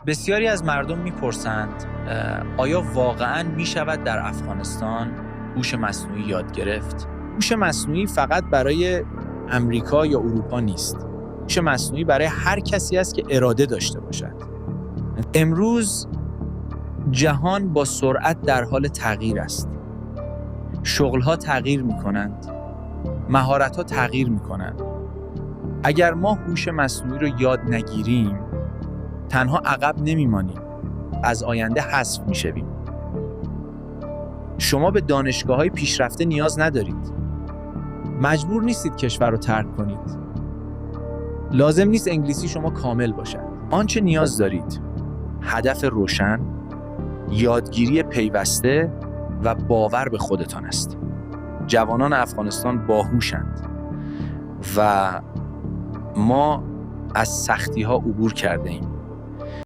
بسیاری از مردم میپرسند آیا واقعاً میشود در افغانستان هوش مصنوعی یاد گرفت؟ هوش مصنوعی فقط برای امریکا یا اروپا نیست. هوش مصنوعی برای هر کسی است که اراده داشته باشد. امروز جهان با سرعت در حال تغییر است. شغل‌ها تغییر می‌کنند. مهارت‌ها تغییر می‌کنند. اگر ما هوش مصنوعی رو یاد نگیریم، تنها عقب نمی‌مانیم. از آینده حذف می‌شویم. شما به دانشگاه‌های پیشرفته نیاز ندارید. مجبور نیستید کشور رو ترک کنید. لازم نیست انگلیسی شما کامل باشد. آنچه نیاز دارید، هدف روشن، یادگیری پیوسته و باور به خودتان است. جوانان افغانستان باهوشند و ما از سختی‌ها عبور کرده ایم.